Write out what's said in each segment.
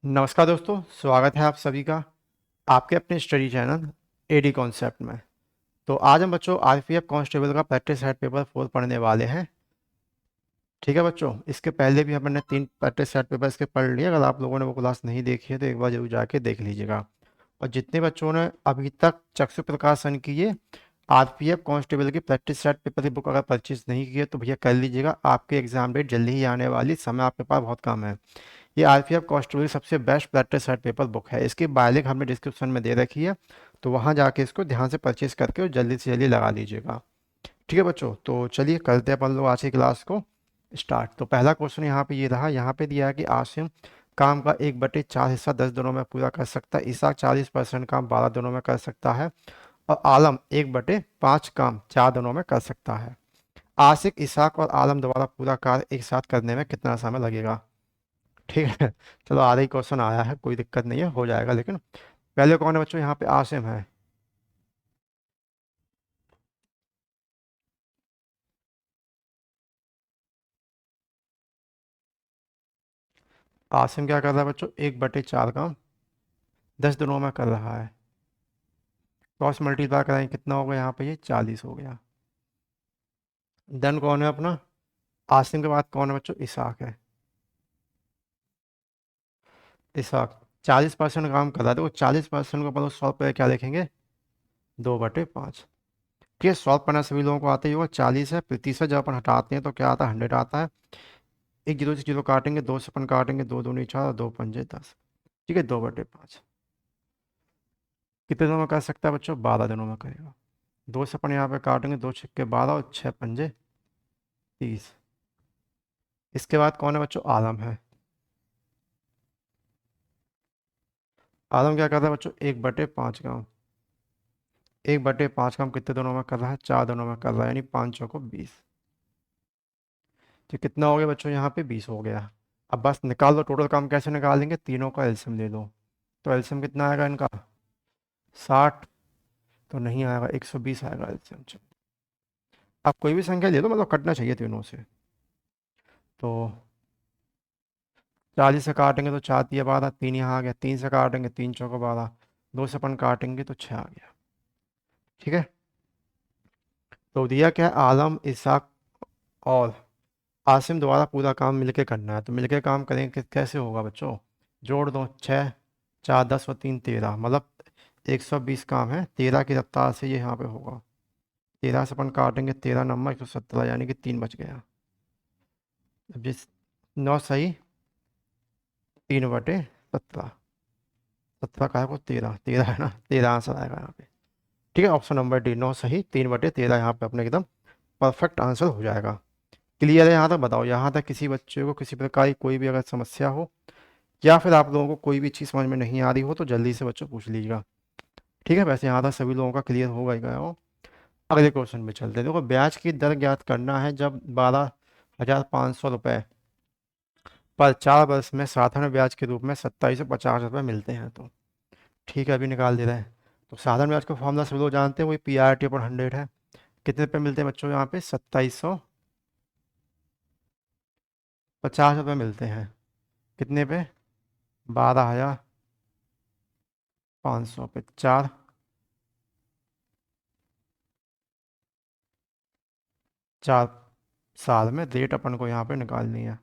नमस्कार दोस्तों, स्वागत है आप सभी का आपके अपने स्टडी चैनल एडी कॉन्सेप्ट में। तो आज हम बच्चों आरपीएफ कांस्टेबल का प्रैक्टिस सेट पेपर 4 पढ़ने वाले हैं। ठीक है बच्चों, इसके पहले भी हमने 3 प्रैक्टिस सेट पेपर इसके पढ़ लिए। अगर आप लोगों ने वो क्लास नहीं देखी है तो एक बार जरूर जाके देख लीजिएगा। और जितने बच्चों ने अभी तक चक्षु प्रकाशन किए आरपीएफ कांस्टेबल की प्रैक्टिस सेट पेपर की बुक अगर परचेज नहीं की है तो भैया कर लीजिएगा। आपकी एग्जाम डेट जल्दी ही आने वाली, समय आपके पास बहुत कम है। ये आरपीएफ कांस्टेबल की सबसे best practice set paper book है। इसकी बाय लिंक हमने डिस्क्रिप्शन में दे रखी है, तो वहां जाके इसको ध्यान से परचेज करके और जल्दी से जल्दी लगा लीजिएगा। ठीक है बच्चों, तो चलिए करते हैं अपन लोग आज की क्लास को स्टार्ट। तो पहला क्वेश्चन यहाँ पे ये रहा। यहाँ पे दिया है कि आसिम काम का 1/4 हिस्सा 10 दिनों में पूरा कर सकता है, इसाक 40% काम 12 दिनों में कर सकता है और आलम 1/5 काम 4 दिनों में कर सकता है। आसिक, इसाक और आलम द्वारा पूरा कार्य एक साथ करने में कितना समय लगेगा? ठीक है, चलो आधा ही क्वेश्चन आया है, कोई दिक्कत नहीं है, हो जाएगा। लेकिन पहले कौन है बच्चों? यहाँ पे आसिम है। आसिम क्या कर रहा है बच्चों? 1/4 काम 10 दिनों में कर रहा है। क्रॉस मल्टीप्लाई कराएं, कितना हो गया यहाँ पे? ये 40 हो गया। देन कौन है अपना? आसिम के बाद कौन है बच्चों? इसाक है। इसाक 40% काम कर रहा है। देखो 40% को अपन सॉल्व पे क्या लिखेंगे? 2/5। ठीक है, सॉल्व करना सभी लोगों को आता ही होगा। 40 है, फिर 30 जब अपन हटाते हैं तो क्या आता है? 100 आता है। एक जीरो से जीरो काटेंगे, 2 से अपन काटेंगे, 2 दूनी 4 और 2 पंजे 10। ठीक है, 2/5 कितने दिनों में कर सकता है बच्चों? 12 दिनों में करेगा। 2 से अपन यहाँ पे काटेंगे, 2 छक्के 12 और 6 पंजे 30। इसके बाद कौन है बच्चों? आलम है। आलम क्या कर रहा है बच्चों? 1/5 काम। 1/5 काम कितने दिनों में कर रहा है? 4 दिनों में कर रहा है, यानी 5 को 20। तो कितना हो गया बच्चों? यहाँ पे 20 हो गया। अब बस निकाल दो टोटल काम। कैसे निकालेंगे? तीनों का एलसीएम ले लो। तो एलसीएम कितना आएगा इनका? 60। तो नहीं आएगा, 120 आएगा एलसीएम। चलो, आप कोई भी संख्या ले लो, मतलब कटना चाहिए तीनों से। तो 40 से काटेंगे तो 4 तिया 12, 3 यहाँ आ गया। 3 से काटेंगे, 3 चौको 12। 2 से अपन काटेंगे तो 6 आ गया। ठीक है, तो दिया क्या है? आलम, इसाक और आसिम द्वारा पूरा काम मिलके करना है। तो मिलके काम करेंगे कैसे होगा बच्चों? जोड़ दो, 6, 4, 10 और 3 13, मतलब 120 काम है। 13 की रफ्तार से ये यहाँ पे होगा। 13 से अपन काटेंगे, 13 117, यानी कि 3 बच गया। अब जिस 9 सही 3/17। 17 का है वो 13, 13 है ना? 13 आंसर आएगा यहाँ पे। ठीक है, ऑप्शन नंबर डी, 9 सही 3/13 यहाँ पे अपने एकदम परफेक्ट आंसर हो जाएगा। क्लियर है यहाँ तक? बताओ यहाँ तक किसी बच्चे को किसी प्रकार की कोई भी अगर समस्या हो या फिर आप लोगों को कोई भी चीज़ समझ में नहीं आ रही हो तो जल्दी से बच्चों पूछ लीजिएगा। ठीक है, वैसे यहाँ तक सभी लोगों का क्लियर होगा ही गया हो। अगले क्वेश्चन में चलते हैं। देखो, ब्याज की दर ज्ञात करना है जब 12,500 रुपये पर 4 वर्ष में साधारण ब्याज के रूप में 2750 रुपये मिलते हैं। तो ठीक है, अभी निकाल दे रहे हैं। तो साधारण ब्याज का फॉर्मूला सभी लोग जानते हैं, वही PRT/100 है। कितने पे मिलते हैं बच्चों? यहाँ पे 2750 रुपये मिलते हैं। कितने पे? 12,500 पे 4 साल में रेट अपन को यहाँ पे निकालनी है।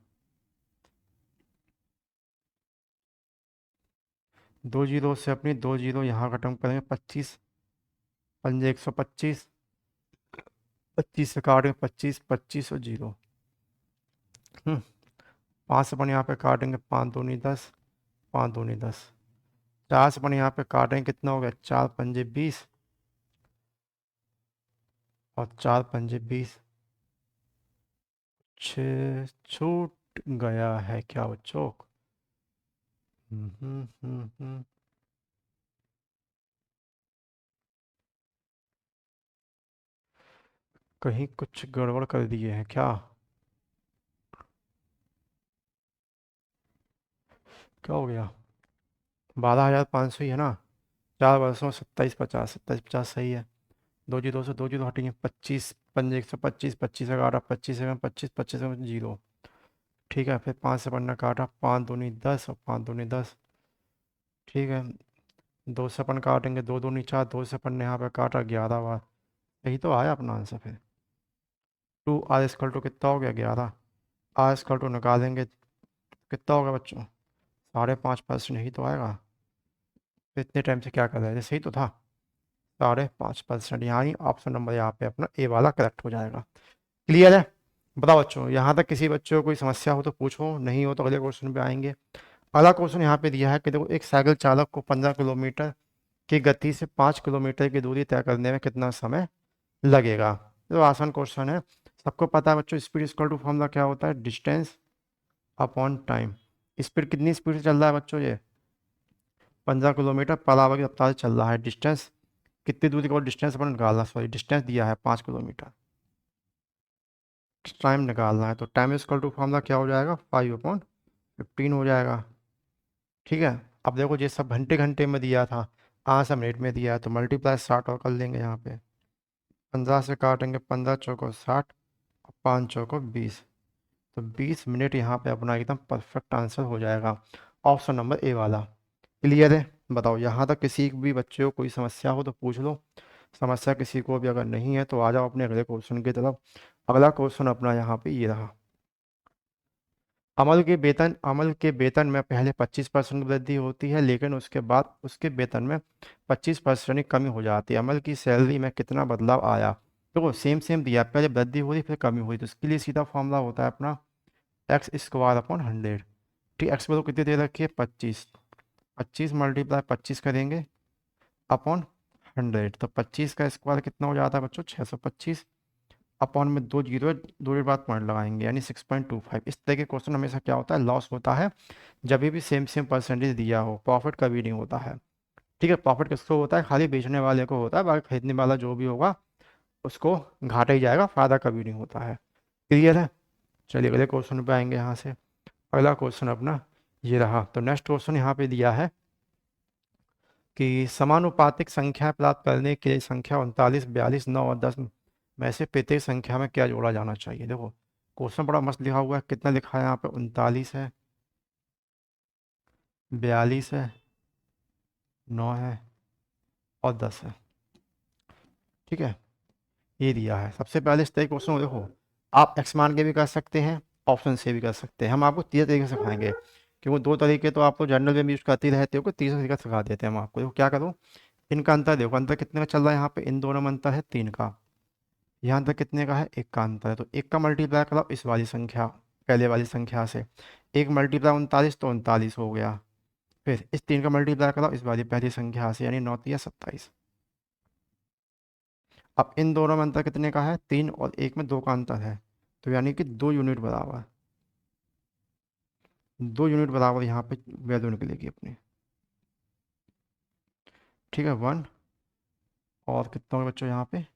2 जीरो से अपनी 2 जीरो यहाँ खत्म करेंगे। 25 पंजे 125। 25 से काटेंगे, 25 25 और जीरो। 5 से अपन यहाँ पे काटेंगे, 5 दूनी 10, 5 दूनी 10। 4 से अपन यहाँ पे काटेंगे, कितना हो गया? 4 पंजे 20 और 4 पंजे 20। छूट गया है क्या बच्चों? हम्म हम्म हम्म हम्म। कहीं कुछ गड़बड़ कर दिए हैं क्या? क्या हो गया? 12,500 ही है ना? 4 वर्षों में 2750, 2750 सही है। 2 जीरो से 2 जीरो हटेंगे, 25 पंजे 125, 25 11 25 25 25 जीरो। ठीक है, फिर 5 से पन्ना काटा, 5 दूनी 10 और 5 दूनी 10। ठीक है, 2 से अपन काटेंगे, दो दूनी चार, 2 से अपन ने यहाँ पे काटा 11 बार। यही तो आया अपना आंसर फिर। 2r = कितना हो गया 11। r = निकालेंगे कितना होगा बच्चों, 5.5% यही तो आएगा। तो इतने टाइम से क्या कर रहे थे, सही तो था। 5.5%, यहाँ ही ऑप्शन नंबर यहाँ पे अपना ए वाला करेक्ट हो जाएगा। क्लियर है। बताओ बच्चों, यहाँ तक किसी बच्चों को कोई समस्या हो तो पूछो, नहीं हो तो अगले क्वेश्चन पे आएंगे। अगला क्वेश्चन यहाँ पे दिया है कि देखो, एक साइकिल चालक को 15 किलोमीटर की गति से 5 किलोमीटर की दूरी तय करने में कितना समय लगेगा। तो आसान क्वेश्चन है, सबको पता है बच्चों, स्पीड इक्वल टू फॉर्मूला क्या होता है, डिस्टेंस अपॉन टाइम। स्पीड कितनी स्पीड से चल रहा है बच्चों, ये 15 किलोमीटर पर आवर की रफ्तार से चल रहा है। डिस्टेंस कितनी दूरी का डिस्टेंस अपन निकालना, सॉरी डिस्टेंस दिया है 5 किलोमीटर, टाइम निकालना है। तो टाइम इक्वल टू फॉर्मूला क्या हो जाएगा, 5/15 हो जाएगा। ठीक है। अब देखो, ये सब घंटे घंटे में दिया था, आज सब मिनट में दिया है, तो मल्टीप्लाई 60 और कर लेंगे यहाँ पे। 15 से काटेंगे, 15 × 4 = 60, और 5 × 4 = 20। तो 20 मिनट यहाँ पे अपना एकदम परफेक्ट आंसर हो जाएगा, ऑप्शन नंबर ए वाला। क्लियर है। बताओ, यहाँ तक किसी भी बच्चे को कोई समस्या हो तो पूछ लो, समस्या किसी को भी अगर नहीं है तो आ जाओ अपने अगले क्वेश्चन की तरफ। अगला क्वेश्चन अपना यहाँ पे ये रहा, अमल के वेतन में पहले 25% वृद्धि होती है, लेकिन उसके बाद उसके वेतन में 25% की कमी हो जाती है। अमल की सैलरी में कितना बदलाव आया। देखो, सेम सेम दिया, पहले वृद्धि हुई फिर कमी हुई, तो इसके लिए सीधा फॉर्मूला होता है अपना x² / 100। ठीक, एक्स को कितनी दे रखी है, 25। 25 × 25 करेंगे अपॉन 100, तो 25 का स्क्वायर कितना हो जाता है बच्चों, 625। अपॉन में 2 जीरो, दो के बाद पॉइंट लगाएंगे, यानी 6.25। इस तरह के क्वेश्चन हमेशा क्या होता है, लॉस होता है जब भी सेम सेम परसेंटेज दिया हो, प्रॉफिट कभी नहीं होता है। ठीक है, प्रॉफिट किसको होता है, खाली बेचने वाले को होता है, बाकी खरीदने वाला जो भी होगा उसको घाटा ही जाएगा, फायदा कभी नहीं होता है। क्लियर है। चलिए अगले क्वेश्चन पे आएंगे यहाँ से। अगला क्वेश्चन अपना ये रहा। तो नेक्स्ट क्वेश्चन यहाँ पे दिया है कि समानुपातिक संख्या प्राप्त करने के लिए संख्या 39, 42, 9 और 10 में से प्रत्येक संख्या में क्या जोड़ा जाना चाहिए। देखो, क्वेश्चन बड़ा मस्त लिखा हुआ है, कितना लिखा है यहाँ पे, 39 है, 42 है, 9 है और 10 है। ठीक है, ये दिया है। सबसे पहले इस तरह क्वेश्चन को देखो, आप एक्स मान के भी कर सकते हैं, ऑप्शन से भी कर सकते हैं। हम आपको तीसरे तरीके से सिखाएंगे, क्योंकि दो तरीके तो आप तो जनरल में यूज करते ही रहते हो, कि तीसरा तरीका सिखा देते हैं हम आपको। देखो क्या करो, इनका अंतर देखो, अंतर कितने का चल रहा है यहाँ पे, इन दोनों में अंतर है 3 का। यहाँ तक कितने का है, एक का अंतर है, तो एक का मल्टीप्लाई करो इस वाली संख्या, पहले वाली संख्या से। एक मल्टीप्लाई 39, तो 39 हो गया। फिर इस 3 का मल्टीप्लाई करो इस वाली पहली संख्या से, यानी 9×3 = 27। अब इन दोनों में अंतर कितने का है, 3, और एक में 2 का अंतर है, तो यानी कि 2 यूनिट बराबर, 2 यूनिट बराबर यहाँ पे वैल्यू निकलेगी अपनी। ठीक है, 1 और कितना होगा बच्चों यहाँ पे,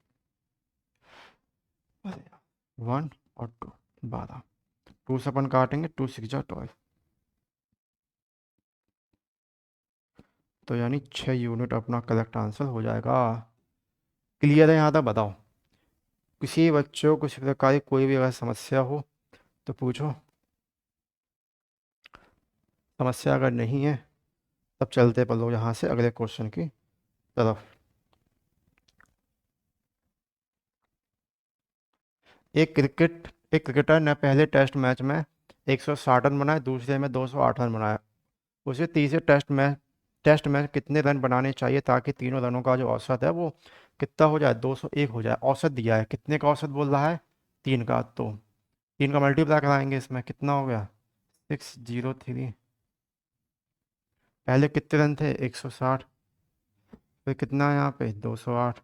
1 और 2, 12। 2 से अपन काटेंगे, 2×6 = 12, तो यानी 6 यूनिट अपना करेक्ट आंसर हो जाएगा। क्लियर है यहाँ तक। बताओ, किसी बच्चों को किसी प्रकार की कोई भी अगर समस्या हो तो पूछो, समस्या अगर नहीं है तब चलते पलो यहाँ से अगले क्वेश्चन की तरफ। एक क्रिकेटर ने पहले टेस्ट मैच में 160 रन बनाए, दूसरे में 208 रन बनाए, उसे तीसरे टेस्ट में कितने रन बनाने चाहिए ताकि तीनों रनों का जो औसत है वो कितना हो जाए, 201 हो जाए। औसत दिया है, कितने का औसत बोल रहा है, 3 का, तो 3 का मल्टीप्लाई कराएंगे, इसमें कितना हो गया, 603। पहले कितने रन थे, 160, फिर कितना है यहाँ पे, 208।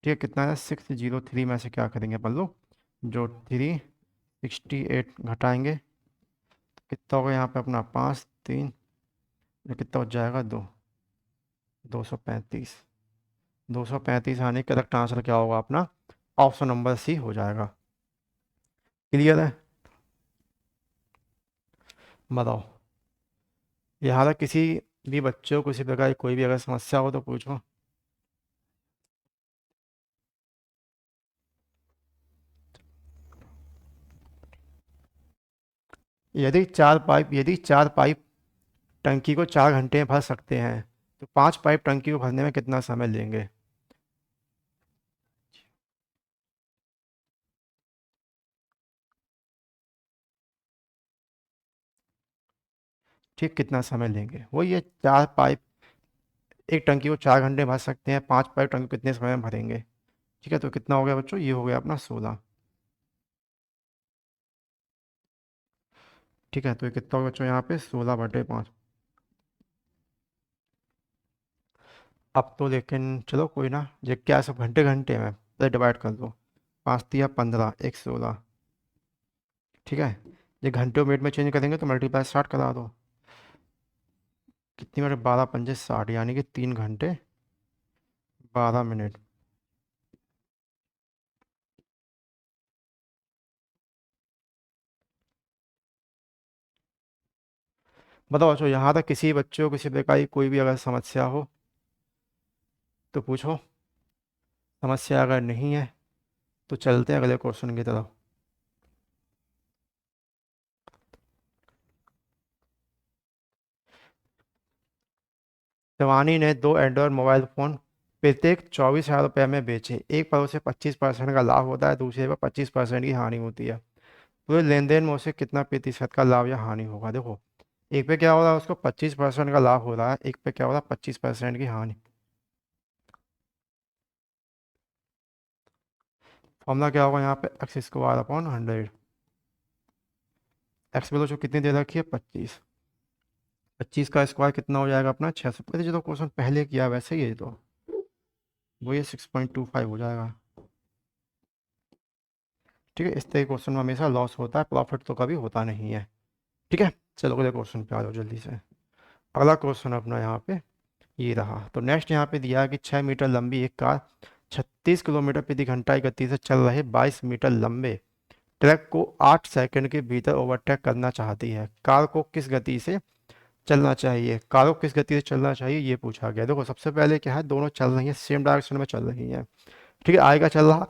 ठीक है, कितना है, 603 में से क्या करेंगे अपन लोग, जो 368 घटाएंगे, कितना होगा यहाँ पे अपना, 5, 3, ये कितना हो जाएगा, 235। 235 आने का करेक्ट आंसर क्या होगा अपना, ऑप्शन नंबर सी हो जाएगा। क्लियर है। बताओ, यहाँ तक किसी भी बच्चों को किसी प्रकार की कोई भी अगर समस्या हो तो पूछो। यदि चार पाइप टंकी को 4 घंटे में भर सकते हैं तो 5 पाइप टंकी को भरने में कितना समय लेंगे? ठीक, कितना समय लेंगे वो ये 4 पाइप एक टंकी को 4 घंटे में भर सकते हैं, 5 पाइप टंकी को कितने समय में भरेंगे? ठीक है, तो कितना हो गया बच्चों? ये हो गया अपना 16। ठीक है, तो ये कितना होगा बच्चों यहाँ पे? 16/5। अब तो लेकिन चलो कोई ना, ये क्या सब घंटे घंटे में तो डिवाइड कर दो। 5 × 3 = 15, एक 16। ठीक है, ये घंटे मिनट में चेंज करेंगे तो मल्टीप्लाई स्टार्ट करा दो। कितनी मिनट? 12×5 = 60, यानी कि 3 घंटे 12 मिनट। बताओ बच्चों, यहाँ तक किसी बच्चे को किसी प्रकार की कोई भी अगर समस्या हो तो पूछो। समस्या अगर नहीं है तो चलते हैं अगले क्वेश्चन की तरफ। शिवानी ने दो एंड्रॉयड मोबाइल फ़ोन प्रत्येक 24,000 रुपये में बेचे। एक पर उसे 25% का लाभ होता है, दूसरे पर 25% की हानि होती है। पूरे लेन देन में उसे कितना प्रतिशत का लाभ या हानि होगा? देखो, एक पे क्या हो रहा है? उसको 25% का लाभ हो रहा है, एक पे क्या हो रहा है? 25% की हानि। फॉर्मूला क्या होगा यहाँ पे? x² / 100। एक्स वैल्यू जो कितनी दे रखी है? 25। 25 का स्क्वायर कितना हो जाएगा अपना? 600। जो तो क्वेश्चन पहले किया वैसे ही है तो वो ये 6.25 हो जाएगा। ठीक है, इस तरह के क्वेश्चन में हमेशा लॉस होता है, प्रॉफिट तो कभी होता नहीं है। ठीक है, चलो अगले क्वेश्चन पे आ जाओ जल्दी से। अगला क्वेश्चन अपना यहाँ पे ये रहा। तो नेक्स्ट यहाँ पे दिया है कि 6 मीटर लंबी एक कार 36 किलोमीटर प्रति घंटा की गति से चल रहे 22 मीटर लंबे ट्रक को 8 सेकंड के भीतर ओवरटेक करना चाहती है। कार को किस गति से चलना चाहिए? कार को किस गति से चलना चाहिए ये पूछा गया। देखो, सबसे पहले क्या है, दोनों चल रही हैं, सेम डायरेक्शन में चल रही हैं। ठीक है, आगे का चल रहा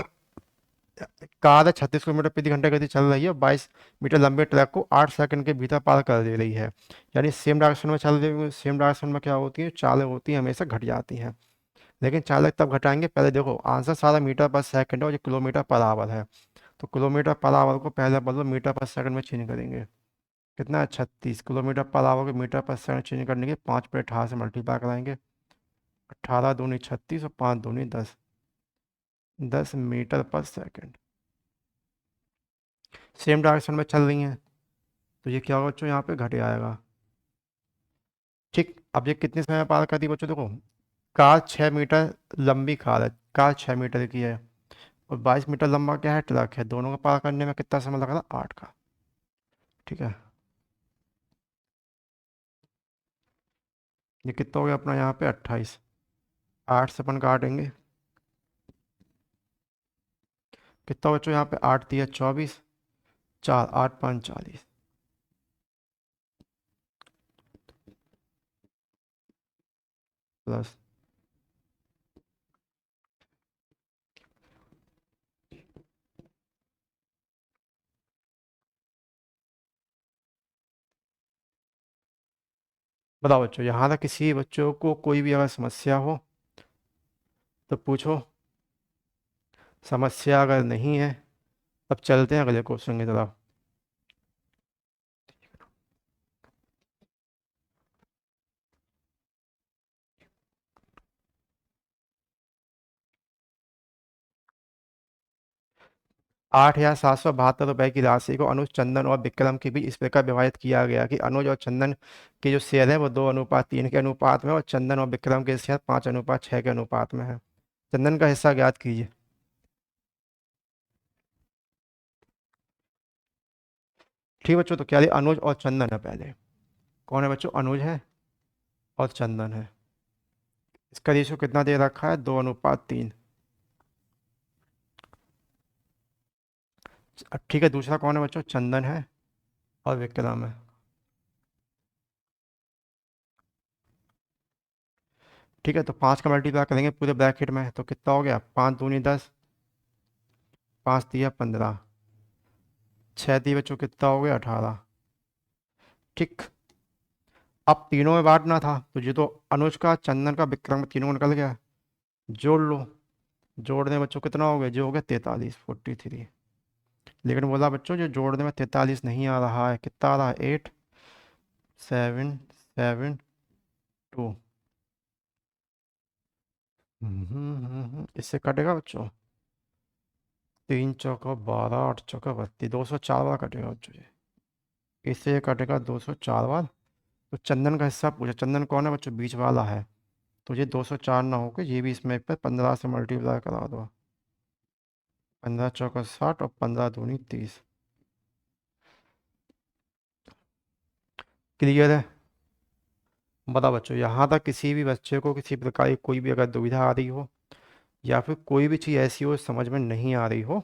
कार है, 36 किलोमीटर प्रति घंटा गति चल रही है, 22 मीटर लंबे ट्रैक को 8 सेकंड के भीतर पार कर दे रही है। यानी सेम डायरेक्शन में चल रही है। सेम डायरेक्शन में क्या होती है? चालें होती हैं, हमेशा घट जाती हैं। लेकिन चालक तब घटाएंगे, पहले देखो आंसर सारा मीटर पर सेकंड है और ये किलोमीटर पर आवर है। तो किलोमीटर पर आवर को पहले बदलो मीटर पर सेकंड में चेंज करेंगे। कितना है? 36 किलोमीटर पर आवर को मीटर पर सेकंड चेंज करने के 5/18 से मल्टीप्लाई कराएंगे। 18×2 = 36 और 5×2 = 10। 10 मीटर पर सेकंड। सेम डायरेक्शन में चल रही हैं तो ये क्या होगा बच्चों? यहाँ पे घट आएगा। ठीक, अब ये कितने समय में पार करती है बच्चों? देखो, कार 6 मीटर लंबी कार है, कार 6 मीटर की है, और 22 मीटर लंबा क्या है? ट्रक है। दोनों का पार करने में कितना समय लगा था? 8 का। ठीक है, ये कितना हो गया अपना यहाँ पे? 28। 8 से अपन काटेंगे, कितना बच्चों यहाँ पे? 8×3 = 24। 4 8 5 40 प्लस। बताओ बच्चों, यहाँ तक किसी बच्चों को कोई भी अगर समस्या हो तो पूछो। समस्या अगर नहीं है अब चलते हैं अगले क्वेश्चन की तरफ। 8,772 रुपए की राशि को अनुज, चंदन और विक्रम के बीच इस प्रकार विभाजित किया गया कि अनुज और चंदन के जो शेयर है वो 2:3 के अनुपात में और चंदन और विक्रम के शेयर 5:6 के अनुपात में है। चंदन का हिस्सा ज्ञात कीजिए। ठीक है बच्चों, तो क्या ये अनुज और चंदन है? पहले कौन है बच्चों? अनुज है और चंदन है। इसका रेशियो कितना दे रखा है? 2:3। ठीक है, दूसरा कौन है बच्चों? चंदन है और विक्रम है। ठीक है, तो 5 का मल्टीप्लाई करेंगे पूरे ब्रैकेट में तो कितना हो गया? 5×2 = 10, 5×3 = 15, 6 दी बच्चों कितना हो गया? 18। ठीक। अब तीनों में बांटना था तो ये तो अनुज का, चंदन का, विक्रम का तीनों को निकल गया। जोड़ लो। जोड़ने बच्चों कितना हो गया, जो हो गया 43, 43। लेकिन बोला बच्चों जो जोड़ने में 43 नहीं आ रहा है, कितना आ रहा है, 8 7 7 2। इससे कटेगा बच्चों, 3 चौका 12, 8 चौका 32, 204 बार कटेगा बच्चों ये। इससे ये कटेगा 204 बार। तो चंदन का हिस्सा पूछा, चंदन कौन है बच्चों, बीच वाला है। तो ये 204 ना होकर ये भी इसमें पे 15 से मल्टीप्लाई करा दो। 15 चौका 60 और 15 दूनी 30। क्लियर है। बता बच्चों, यहाँ तक किसी भी बच्चे को किसी प्रकार की कोई भी अगर दुविधा आ रही हो या फिर कोई भी चीज़ ऐसी हो समझ में नहीं आ रही हो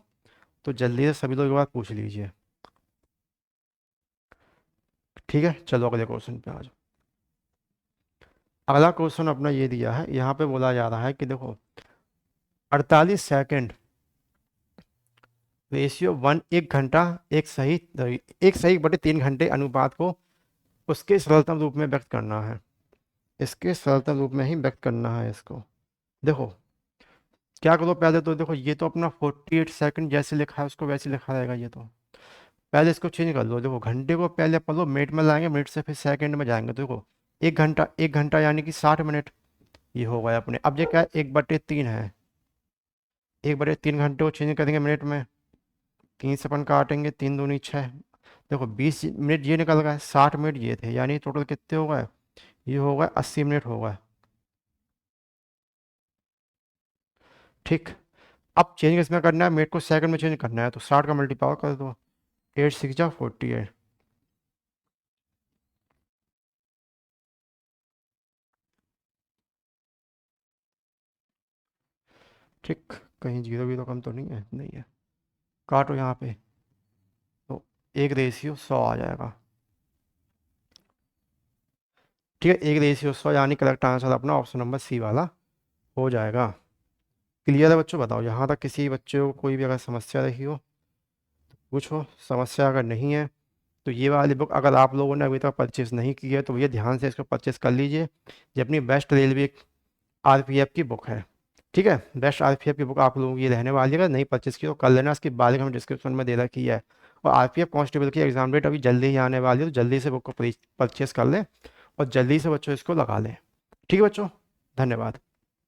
तो जल्दी से सभी लोग एक बार पूछ लीजिए। ठीक है, चलो अगले क्वेश्चन पे आ जाओ। अगला क्वेश्चन अपना ये दिया है, यहाँ पे बोला जा रहा है कि देखो 48 सेकंड रेशियो 1, 1 घंटा, एक सही बटे 3 घंटे अनुपात को उसके सरलतम रूप में व्यक्त करना है। इसके सरलतम रूप में ही व्यक्त करना है इसको। देखो क्या करो, पहले तो देखो ये तो अपना 48 सेकंड जैसे लिखा है उसको वैसे लिखा रहेगा ये तो। पहले इसको चेंज कर लो, देखो घंटे को पहले अपन लोग मिनट में लाएंगे, मिनट से फिर सेकंड में जाएंगे। तो देखो 1 घंटा, 1 घंटा यानी कि 60 मिनट। ये हो गया अपने। अब ये क्या है, 1/3 है। 1/3 घंटे को चेंज करेंगे मिनट में, 3 से अपन काटेंगे, 3 दूनी 6। देखो 20 मिनट ये निकल गए, 60 मिनट ये थे, यानी टोटल कितने हो गए, ये हो गए 80 मिनट हो गए। ठीक। अब चेंज किसमें करना है, मिनट को सेकंड में चेंज करना है, तो 60 का मल्टीपावर कर दो, 8 6 48। ठीक। कहीं जीरो भी तो कम तो नहीं है, नहीं है। काटो यहाँ पे, तो 1/100 आ जाएगा। ठीक है, 1/100 यानी करेक्ट आंसर अपना ऑप्शन नंबर सी वाला हो जाएगा। क्लियर है बच्चों, बताओ यहाँ तक किसी बच्चे को कोई भी अगर समस्या रही हो पूछो। समस्या अगर नहीं है तो ये वाली बुक अगर आप लोगों ने अभी तक परचेस नहीं की है तो ये ध्यान से इसको परचेस कर लीजिए। ये अपनी बेस्ट रेलवे आरपीएफ की बुक है। ठीक है, बेस्ट आरपीएफ की बुक आप लोगों की रहने वाली है। अगर नहीं परचेस की तो कर लेना, इसकी बालिक हमें डिस्क्रिप्शन में दे रखी है। और आरपीएफ कांस्टेबल की एग्जाम डेट अभी जल्दी ही आने वाली है, तो जल्दी से बुक को परचेस कर लें और जल्दी से बच्चों इसको लगा लें। ठीक है बच्चों, धन्यवाद।